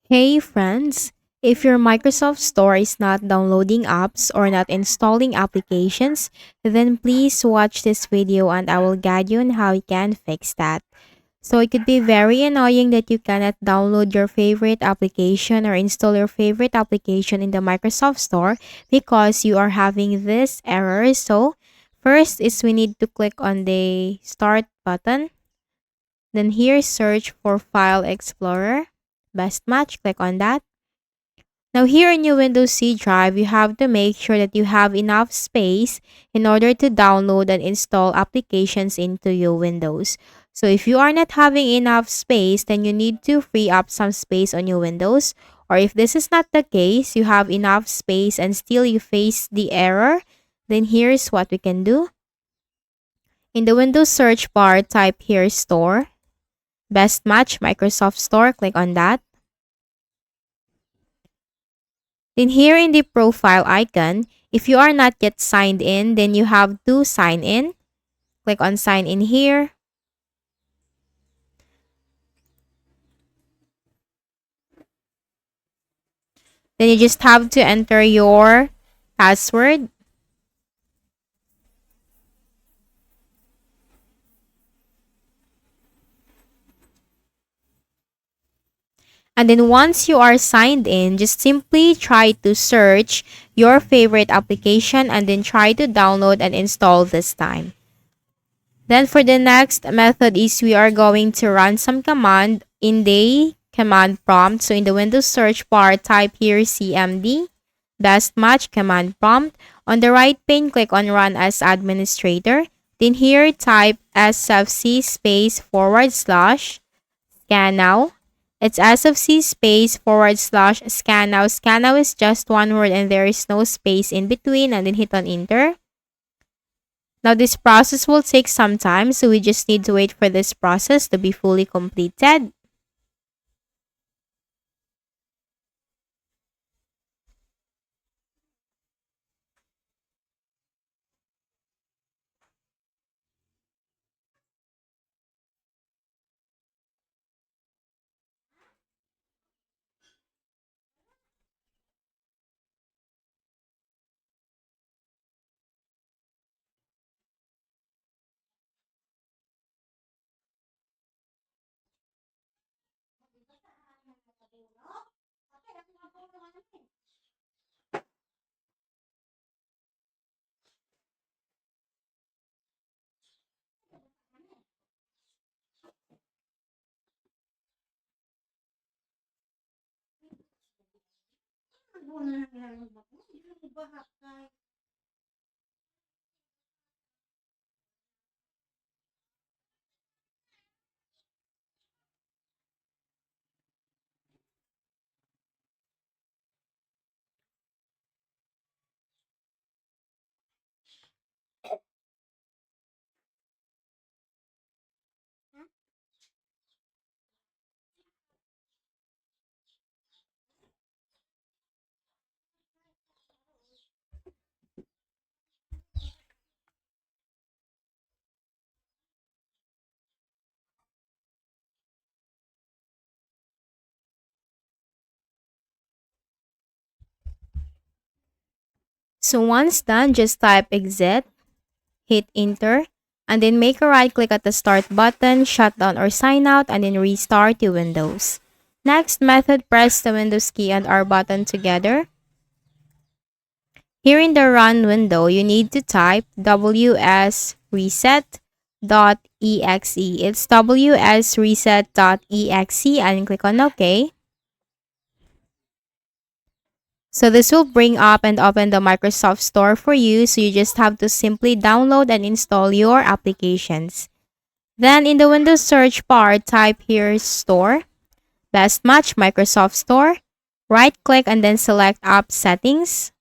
Hey friends, if your Microsoft Store is not downloading apps or not installing applications, then please watch this video and I will guide you on how you can fix that. So it could be very annoying that you cannot download your favorite application or install your favorite application in the Microsoft Store because you are having this error. So first is we need to click on the start button. Then here search for File Explorer. Best match, click on that. Now here in your Windows C drive, you have to make sure that you have enough space in order to download and install applications into your Windows. So if you are not having enough space, then you need to free up some space on your Windows. Or if this is not the case, you have enough space and still you face the error, then here's what we can do. In the Windows search bar, type here Store. Best match Microsoft Store, click on that. Then here in the profile icon, if you are not yet signed in, then you have to sign in. Click on sign in here. Then you just have to enter your password. And then once you are signed in, just simply try to search your favorite application and then try to download and install this time. Then for the next method is we are going to run some command in the command prompt. So in the Windows search bar, type here cmd, best match command prompt. On the right pane, click on run as administrator. Then here type sfc space / scan now. It's sfc space / scan now. Scan now is just one word and there is no space in between, and then hit on enter. Now this process will take some time, so we just need to wait for this process to be fully completed. So once done, just type exit, hit enter, and then make a right click at the start button, shut down or sign out, and then restart your Windows. Next method, press the Windows key and R button together. Here in the run window, you need to type wsreset.exe. It's wsreset.exe and click on OK. So this will bring up and open the Microsoft Store for you. So you just have to simply download and install your applications. Then in the Windows search bar, type here Store. Best match Microsoft Store. Right click and then select App Settings.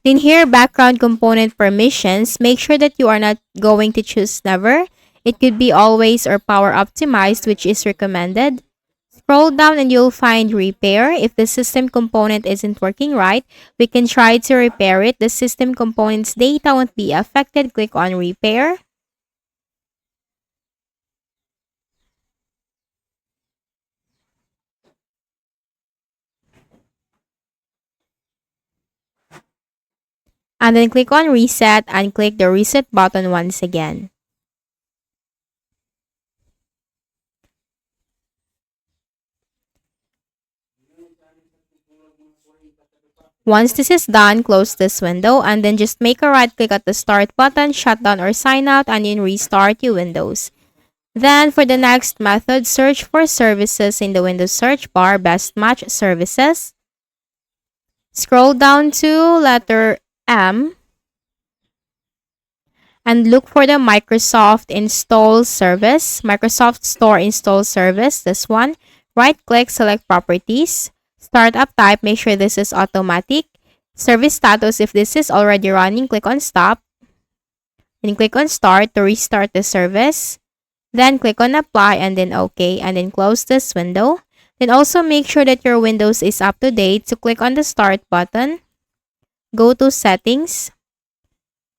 Then here, background component permissions, make sure that you are not going to choose never. It could be always or power optimized, which is recommended. Scroll down and you'll find repair. If the system component isn't working right, we can try to repair it. The system component's data won't be affected. Click on repair. And then click on reset and click the reset button once again. Once this is done, close this window and then just make a right click at the start button, shut down or sign out, and then restart your Windows. Then for the next method, search for services in the Windows search bar, best match services. Scroll down to letter M and look for the Microsoft Install Service, Microsoft Store Install Service, this one. Right click, select Properties. Startup type, make sure this is automatic. Service status, if this is already running, click on Stop. Then click on Start to restart the service. Then click on Apply and then OK, and then close this window. Then also make sure that your Windows is up to date. So click on the Start button. Go to Settings.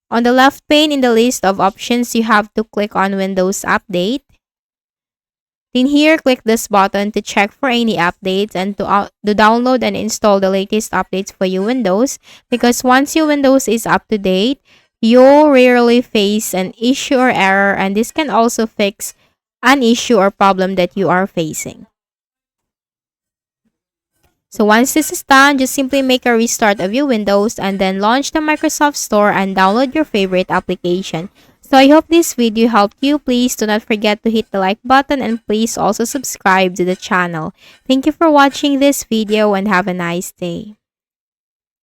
On the left pane in the list of options, you have to click on Windows Update. Then here, click this button to check for any updates and to download and install the latest updates for your Windows. Because once your Windows is up to date, you'll rarely face an issue or error, and this can also fix an issue or problem that you are facing. So once this is done, just simply make a restart of your Windows and then launch the Microsoft Store and download your favorite application. So I hope this video helped you. Please do not forget to hit the like button and please also subscribe to the channel. Thank you for watching this video and have a nice day.